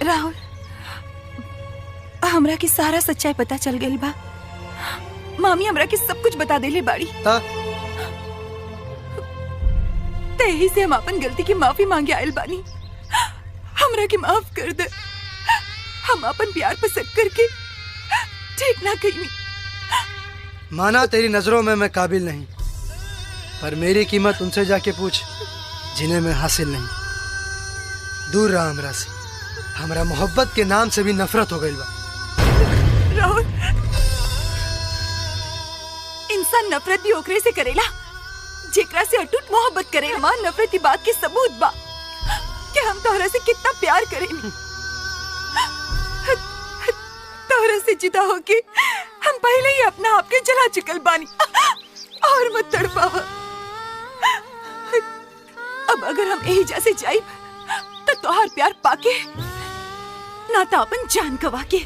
राहुल, हमरा की सारा सच्चाई पता चल गई बा। मामी हमरा की सब कुछ बता देले बाड़ी। तेही से हम अपन गलती की माफी मांगे आयल बानी। हमरा की माफ कर दे। हम अपन प्यार पर शक करके ठीक ना कहीं। माना तेरी नजरों में मैं काबिल नहीं, पर मेरी कीमत उनसे जाके पूछ जिन्हें मैं हासिल नहीं। दूर रहा हमरा से। हमरा मोहब्बत के नाम से भी नफरत हो गई बा। राहुल, इंसान नफरत भी ओकरे से करेला जेकरा से अटूट मोहब्बत करे। हमार नफरत की बात के सबूत बा कि हम तोहरा से कितना प्यार करेनी। तोहरा से जुदा होके हम पहले ही अपना आप के जला चुकल बानी। और मत तड़पावा। अब अगर हम यही जैसे जाए तो तोहार प्यार पाके ना तो अपन जान गवा के।